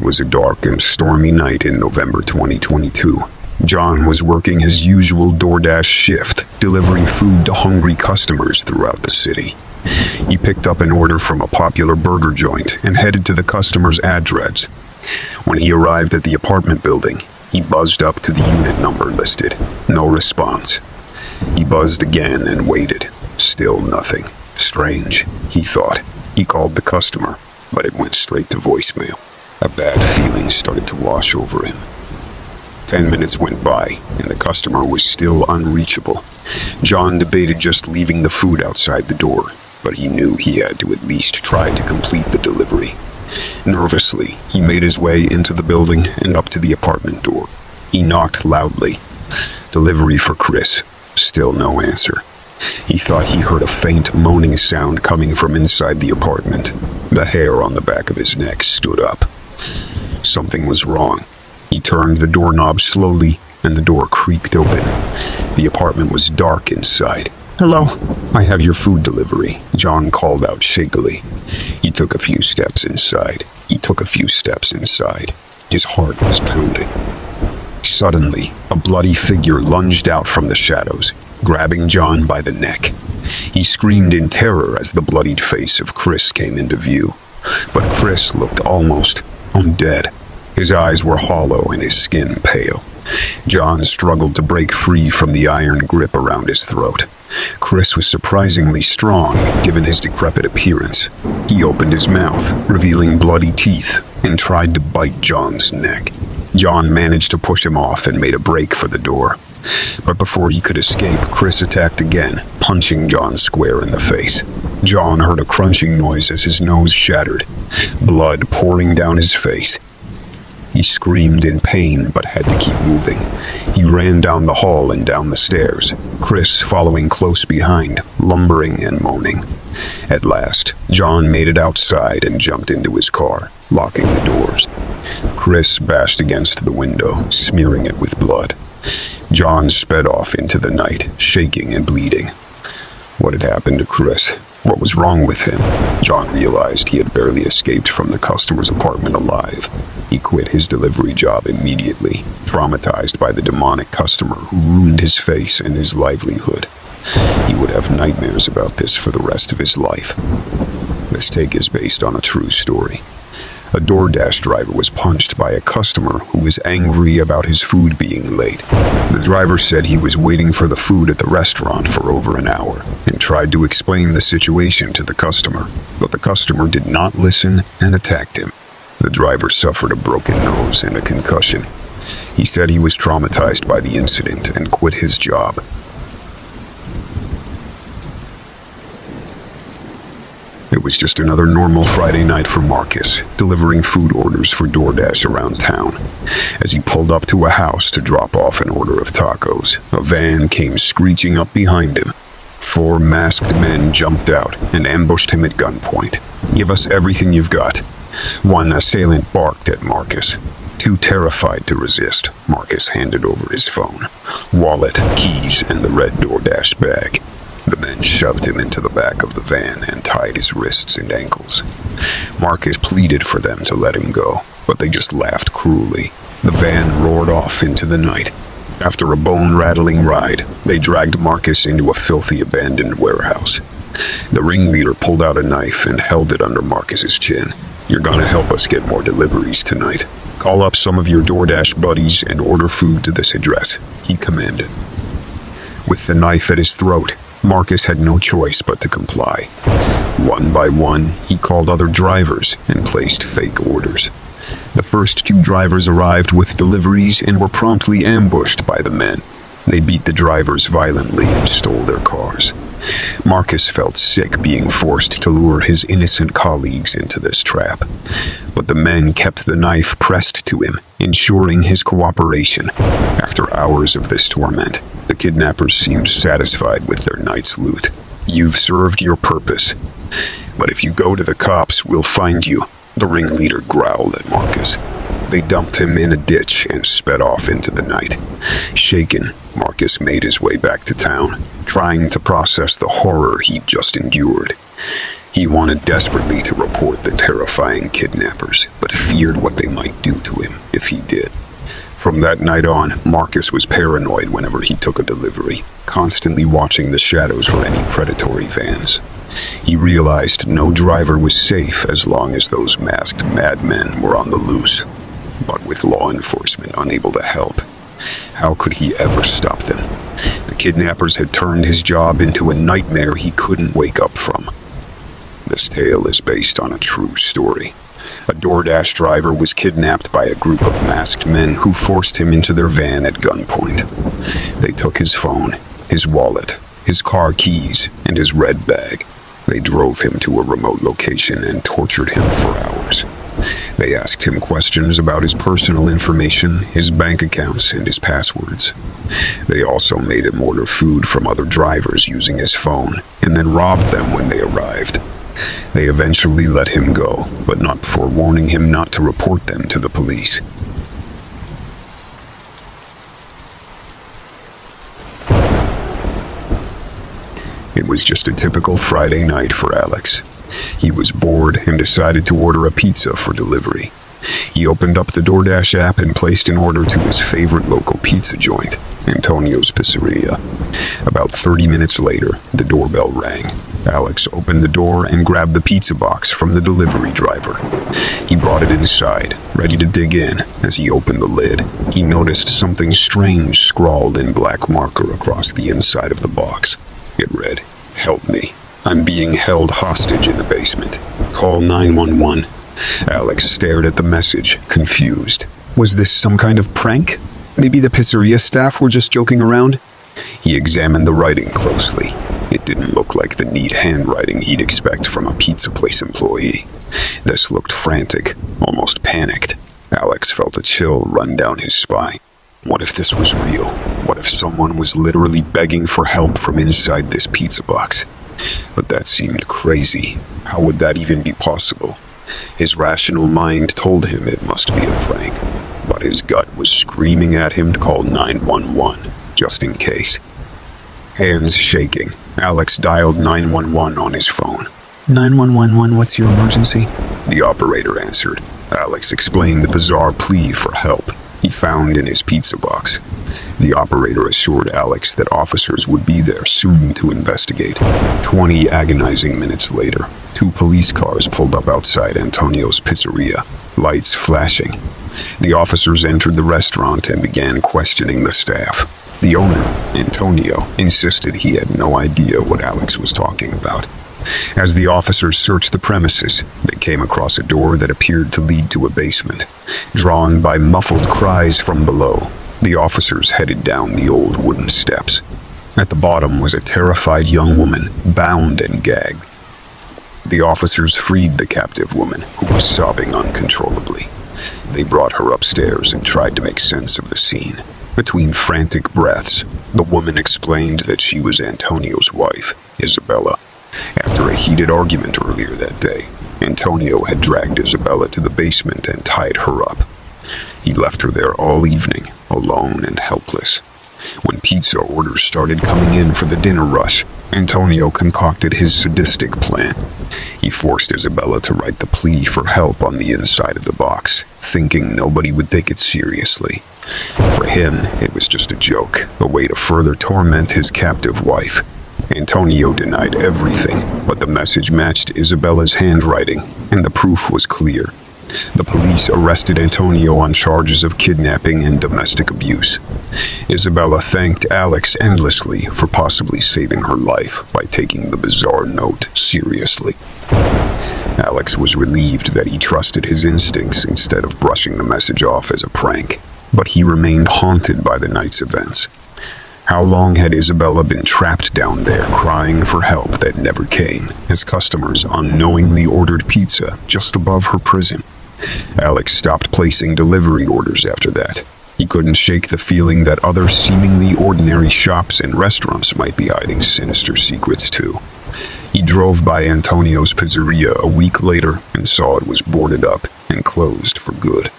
It was a dark and stormy night in November 2022. John was working his usual DoorDash shift, delivering food to hungry customers throughout the city. He picked up an order from a popular burger joint and headed to the customer's address. When he arrived at the apartment building, he buzzed up to the unit number listed. No response. He buzzed again and waited. Still nothing. Strange, he thought. He called the customer, but it went straight to voicemail. A bad feeling started to wash over him. 10 minutes went by, and the customer was still unreachable. John debated just leaving the food outside the door, but he knew he had to at least try to complete the delivery. Nervously, he made his way into the building and up to the apartment door. He knocked loudly. Delivery for Chris. Still no answer. He thought he heard a faint moaning sound coming from inside the apartment. The hair on the back of his neck stood up. Something was wrong. He turned the doorknob slowly, and the door creaked open. The apartment was dark inside. "Hello, I have your food delivery," John called out shakily. He took a few steps inside. His heart was pounding. Suddenly, a bloody figure lunged out from the shadows, grabbing John by the neck. He screamed in terror as the bloodied face of Chris came into view. But Chris looked almost undead. His eyes were hollow and his skin pale. John struggled to break free from the iron grip around his throat. Chris was surprisingly strong, given his decrepit appearance. He opened his mouth, revealing bloody teeth, and tried to bite John's neck. John managed to push him off and made a break for the door. But before he could escape, Chris attacked again, punching John square in the face. John heard a crunching noise as his nose shattered, blood pouring down his face. He screamed in pain, but had to keep moving. He ran down the hall and down the stairs, Chris following close behind, lumbering and moaning. At last, John made it outside and jumped into his car, locking the doors. Chris bashed against the window, smearing it with blood. John sped off into the night, shaking and bleeding. What had happened to Chris? What was wrong with him? John realized he had barely escaped from the customer's apartment alive. He quit his delivery job immediately, traumatized by the demonic customer who ruined his face and his livelihood. He would have nightmares about this for the rest of his life. This take is based on a true story. A DoorDash driver was punched by a customer who was angry about his food being late. The driver said he was waiting for the food at the restaurant for over an hour and tried to explain the situation to the customer, but the customer did not listen and attacked him. The driver suffered a broken nose and a concussion. He said he was traumatized by the incident and quit his job. It was just another normal Friday night for Marcus, delivering food orders for DoorDash around town. As he pulled up to a house to drop off an order of tacos, a van came screeching up behind him. 4 masked men jumped out and ambushed him at gunpoint. "Give us everything you've got." One assailant barked at Marcus. Too terrified to resist, Marcus handed over his phone, wallet, keys, and the red DoorDash bag. The men shoved him into the back of the van and tied his wrists and ankles. Marcus pleaded for them to let him go, but they just laughed cruelly. The van roared off into the night. After a bone-rattling ride, they dragged Marcus into a filthy abandoned warehouse. The ringleader pulled out a knife and held it under Marcus's chin. "You're gonna help us get more deliveries tonight. Call up some of your DoorDash buddies and order food to this address," he commanded. With the knife at his throat, Marcus had no choice but to comply. One by one, he called other drivers and placed fake orders. The first 2 drivers arrived with deliveries and were promptly ambushed by the men. They beat the drivers violently and stole their cars. Marcus felt sick being forced to lure his innocent colleagues into this trap. But the men kept the knife pressed to him, ensuring his cooperation. After hours of this torment, the kidnappers seemed satisfied with their night's loot. "You've served your purpose. But if you go to the cops, we'll find you," the ringleader growled at Marcus. They dumped him in a ditch and sped off into the night. Shaken, Marcus made his way back to town, trying to process the horror he'd just endured. He wanted desperately to report the terrifying kidnappers, but feared what they might do to him if he did. From that night on, Marcus was paranoid whenever he took a delivery, constantly watching the shadows for any predatory vans. He realized no driver was safe as long as those masked madmen were on the loose. But with law enforcement unable to help, how could he ever stop them? The kidnappers had turned his job into a nightmare he couldn't wake up from. This tale is based on a true story. A DoorDash driver was kidnapped by a group of masked men who forced him into their van at gunpoint. They took his phone, his wallet, his car keys, and his red bag. They drove him to a remote location and tortured him for hours. They asked him questions about his personal information, his bank accounts, and his passwords. They also made him order food from other drivers using his phone, and then robbed them when they arrived. They eventually let him go, but not before warning him not to report them to the police. It was just a typical Friday night for Alex. He was bored and decided to order a pizza for delivery. He opened up the DoorDash app and placed an order to his favorite local pizza joint, Antonio's Pizzeria. About 30 minutes later, the doorbell rang. Alex opened the door and grabbed the pizza box from the delivery driver. He brought it inside, ready to dig in. As he opened the lid, he noticed something strange scrawled in black marker across the inside of the box. It read, "Help me. I'm being held hostage in the basement. Call 911. Alex stared at the message, confused. Was this some kind of prank? Maybe the pizzeria staff were just joking around? He examined the writing closely. It didn't look like the neat handwriting he'd expect from a pizza place employee. This looked frantic, almost panicked. Alex felt a chill run down his spine. What if this was real? What if someone was literally begging for help from inside this pizza box? But that seemed crazy. How would that even be possible? His rational mind told him it must be a prank, but his gut was screaming at him to call 911, just in case. Hands shaking, Alex dialed 911 on his phone. 911, what's your emergency? The operator answered. Alex explained the bizarre plea for help he found in his pizza box. The operator assured Alex that officers would be there soon to investigate. 20 agonizing minutes later, 2 police cars pulled up outside Antonio's Pizzeria, lights flashing. The officers entered the restaurant and began questioning the staff. The owner, Antonio, insisted he had no idea what Alex was talking about. As the officers searched the premises, they came across a door that appeared to lead to a basement. Drawn by muffled cries from below, the officers headed down the old wooden steps. At the bottom was a terrified young woman, bound and gagged. The officers freed the captive woman, who was sobbing uncontrollably. They brought her upstairs and tried to make sense of the scene. Between frantic breaths, the woman explained that she was Antonio's wife, Isabella. After a heated argument earlier that day, Antonio had dragged Isabella to the basement and tied her up. He left her there all evening, alone and helpless. When pizza orders started coming in for the dinner rush, Antonio concocted his sadistic plan. He forced Isabella to write the plea for help on the inside of the box, thinking nobody would take it seriously. For him, it was just a joke, a way to further torment his captive wife. Antonio denied everything, but the message matched Isabella's handwriting, and the proof was clear. The police arrested Antonio on charges of kidnapping and domestic abuse. Isabella thanked Alex endlessly for possibly saving her life by taking the bizarre note seriously. Alex was relieved that he trusted his instincts instead of brushing the message off as a prank, but he remained haunted by the night's events. How long had Isabella been trapped down there crying for help that never came, as customers unknowingly ordered pizza just above her prison? Alex stopped placing delivery orders after that. He couldn't shake the feeling that other seemingly ordinary shops and restaurants might be hiding sinister secrets too. He drove by Antonio's Pizzeria a week later and saw it was boarded up and closed for good.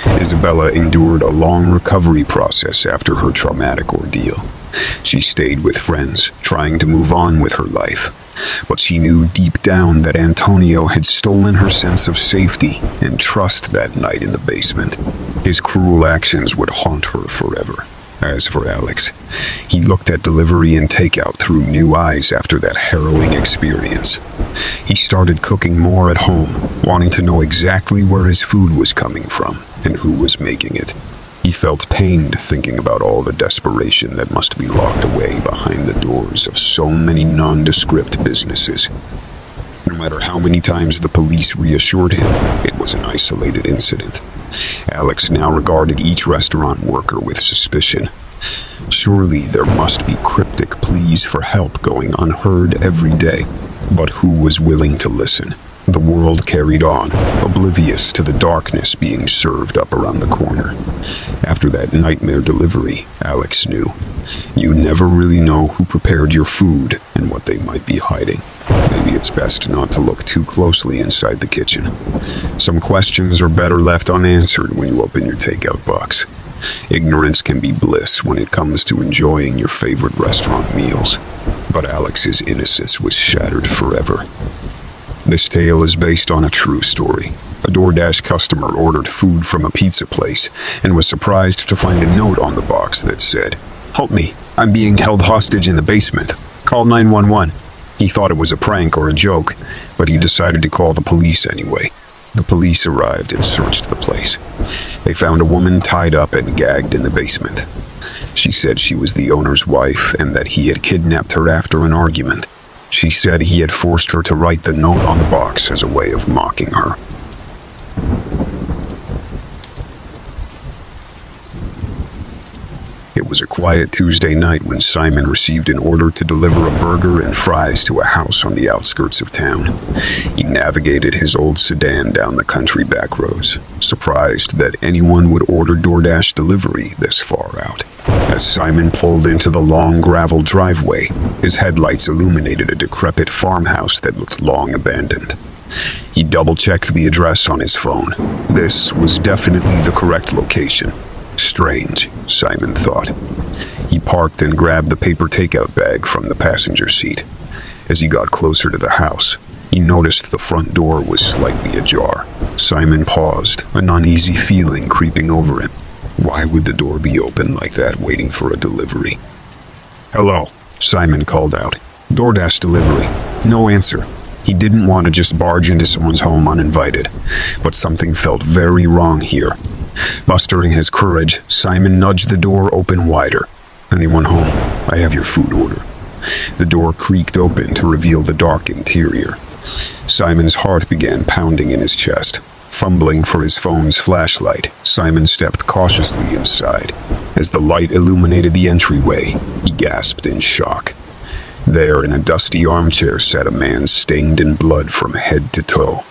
Isabella endured a long recovery process after her traumatic ordeal. She stayed with friends, trying to move on with her life. But she knew deep down that Antonio had stolen her sense of safety and trust that night in the basement. His cruel actions would haunt her forever. As for Alex, he looked at delivery and takeout through new eyes after that harrowing experience. He started cooking more at home, wanting to know exactly where his food was coming from and who was making it. He felt pained thinking about all the desperation that must be locked away behind the doors of so many nondescript businesses. No matter how many times the police reassured him it was an isolated incident, Alex now regarded each restaurant worker with suspicion. Surely there must be cryptic pleas for help going unheard every day. But who was willing to listen? The world carried on, oblivious to the darkness being served up around the corner. After that nightmare delivery, Alex knew. You never really know who prepared your food and what they might be hiding. Maybe it's best not to look too closely inside the kitchen. Some questions are better left unanswered when you open your takeout box. Ignorance can be bliss when it comes to enjoying your favorite restaurant meals. But Alex's innocence was shattered forever. This tale is based on a true story. A DoorDash customer ordered food from a pizza place and was surprised to find a note on the box that said, "Help me, I'm being held hostage in the basement. Call 911. He thought it was a prank or a joke, but he decided to call the police anyway. The police arrived and searched the place. They found a woman tied up and gagged in the basement. She said she was the owner's wife and that he had kidnapped her after an argument. She said he had forced her to write the note on the box as a way of mocking her. It was a quiet Tuesday night when Simon received an order to deliver a burger and fries to a house on the outskirts of town. He navigated his old sedan down the country back roads, surprised that anyone would order DoorDash delivery this far out. As Simon pulled into the long gravel driveway, his headlights illuminated a decrepit farmhouse that looked long abandoned. He double-checked the address on his phone. This was definitely the correct location. Strange, Simon thought. He parked and grabbed the paper takeout bag from the passenger seat. As he got closer to the house, he noticed the front door was slightly ajar. Simon paused, an uneasy feeling creeping over him. Why would the door be open like that, waiting for a delivery? "Hello," Simon called out. "DoorDash delivery." No answer. He didn't want to just barge into someone's home uninvited, but something felt very wrong here. Mustering his courage, Simon nudged the door open wider. "Anyone home? I have your food order." The door creaked open to reveal the dark interior. Simon's heart began pounding in his chest. Fumbling for his phone's flashlight, Simon stepped cautiously inside. As the light illuminated the entryway, he gasped in shock. There, in a dusty armchair, sat a man stained in blood from head to toe.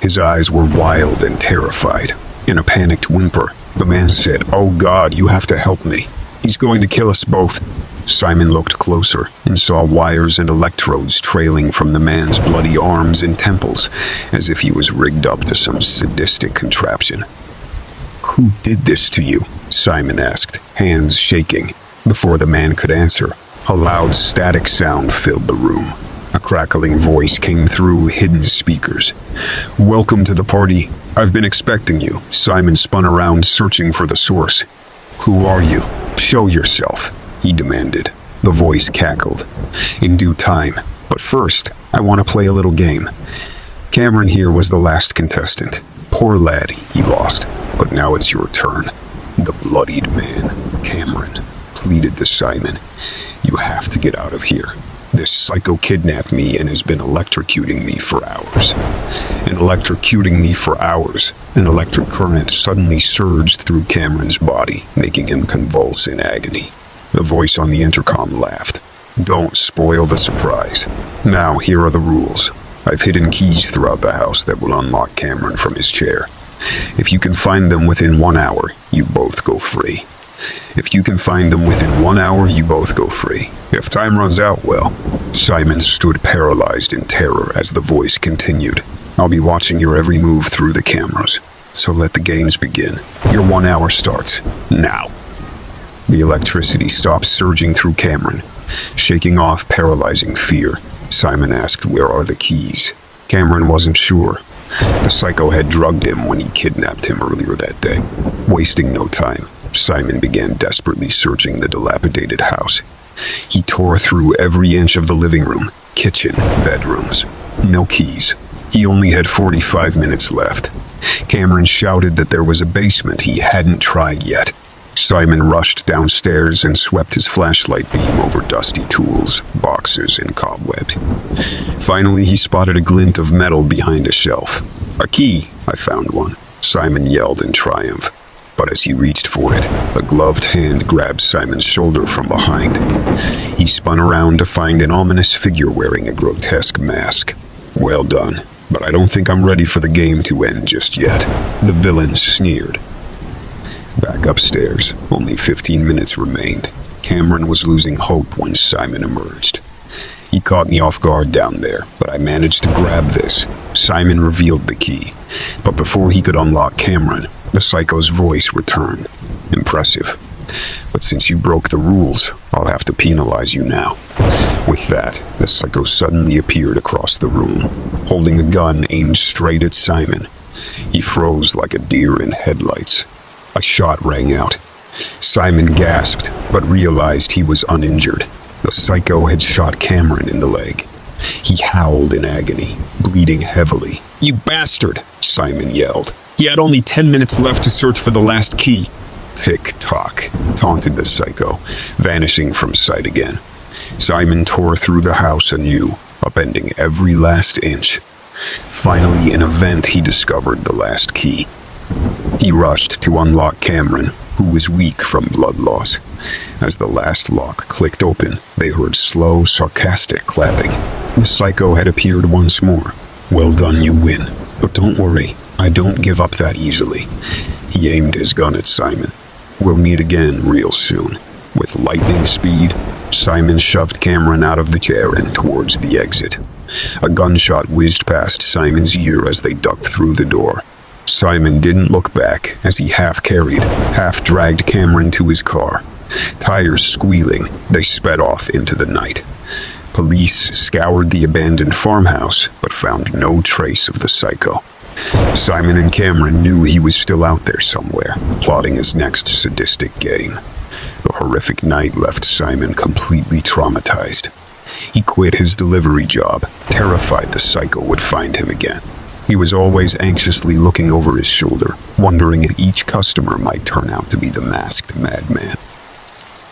His eyes were wild and terrified. In a panicked whimper, the man said, "Oh God, you have to help me. He's going to kill us both." Simon looked closer and saw wires and electrodes trailing from the man's bloody arms and temples, as if he was rigged up to some sadistic contraption. "Who did this to you?" Simon asked, hands shaking. Before the man could answer, a loud static sound filled the room. A crackling voice came through hidden speakers. "Welcome to the party. I've been expecting you." Simon spun around, searching for the source. "Who are you? Show yourself," he demanded. The voice cackled. "In due time. But first, I want to play a little game. Cameron here was the last contestant. Poor lad, he lost. But now it's your turn." "The bloodied man, Cameron," pleaded to Simon. "You have to get out of here. This psycho kidnapped me and has been electrocuting me for hours." And electrocuting me for hours, an electric current suddenly surged through Cameron's body, making him convulse in agony. The voice on the intercom laughed. "Don't spoil the surprise. Now, here are the rules. I've hidden keys throughout the house that will unlock Cameron from his chair. If you can find them within 1 hour, you both go free. If you can find them within 1 hour, you both go free. If time runs out, well..." Simon stood paralyzed in terror as the voice continued. "I'll be watching your every move through the cameras. So let the games begin. Your 1 hour starts now." The electricity stopped surging through Cameron, shaking off paralyzing fear. Simon asked where are the keys. Cameron wasn't sure. The psycho had drugged him when he kidnapped him earlier that day. Wasting no time, Simon began desperately searching the dilapidated house. He tore through every inch of the living room, kitchen, bedrooms. No keys. He only had 45 minutes left. Cameron shouted that there was a basement he hadn't tried yet. Simon rushed downstairs and swept his flashlight beam over dusty tools, boxes, and cobwebs. Finally, he spotted a glint of metal behind a shelf. "A key! I found one," Simon yelled in triumph. But as he reached for it, a gloved hand grabbed Simon's shoulder from behind. He spun around to find an ominous figure wearing a grotesque mask. "Well done, but I don't think I'm ready for the game to end just yet," the villain sneered. Back upstairs, only 15 minutes remained. Cameron was losing hope when Simon emerged. "He caught me off guard down there, but I managed to grab this." Simon revealed the key, but before he could unlock Cameron, the psycho's voice returned. "Impressive. But since you broke the rules, I'll have to penalize you now." With that, the psycho suddenly appeared across the room, holding a gun aimed straight at Simon. He froze like a deer in headlights. A shot rang out. Simon gasped, but realized he was uninjured. The psycho had shot Cameron in the leg. He howled in agony, bleeding heavily. "You bastard!" Simon yelled. "He had only 10 minutes left to search for the last key." "Tick-tock," taunted the psycho, vanishing from sight again. Simon tore through the house anew, upending every last inch. Finally, in a vent, he discovered the last key. He rushed to unlock Cameron, who was weak from blood loss. As the last lock clicked open, they heard slow, sarcastic clapping. The psycho had appeared once more. "Well done, you win. But don't worry, I don't give up that easily." He aimed his gun at Simon. "We'll meet again real soon." With lightning speed, Simon shoved Cameron out of the chair and towards the exit. A gunshot whizzed past Simon's ear as they ducked through the door. Simon didn't look back as he half-carried, half-dragged Cameron to his car. Tires squealing, they sped off into the night. Police scoured the abandoned farmhouse, but found no trace of the psycho. Simon and Cameron knew he was still out there somewhere, plotting his next sadistic game. The horrific night left Simon completely traumatized. He quit his delivery job, terrified the psycho would find him again. He was always anxiously looking over his shoulder, wondering if each customer might turn out to be the masked madman.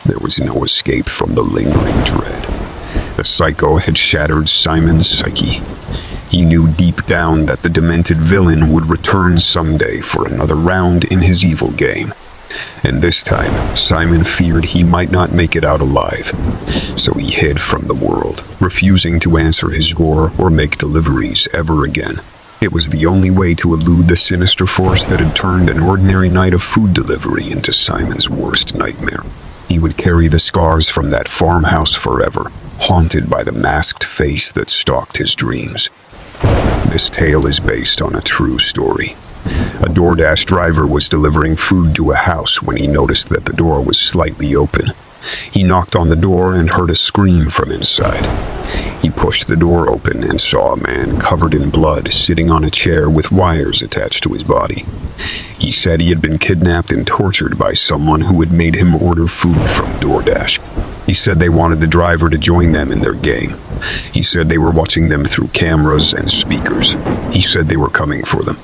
There was no escape from the lingering dread. The psycho had shattered Simon's psyche. He knew deep down that the demented villain would return someday for another round in his evil game. And this time, Simon feared he might not make it out alive. So he hid from the world, refusing to answer his door or make deliveries ever again. It was the only way to elude the sinister force that had turned an ordinary night of food delivery into Simon's worst nightmare. He would carry the scars from that farmhouse forever, haunted by the masked face that stalked his dreams. This tale is based on a true story. A DoorDash driver was delivering food to a house when he noticed that the door was slightly open. He knocked on the door and heard a scream from inside. He pushed the door open and saw a man covered in blood sitting on a chair with wires attached to his body. He said he had been kidnapped and tortured by someone who had made him order food from DoorDash. He said they wanted the driver to join them in their game. He said they were watching them through cameras and speakers. He said they were coming for them.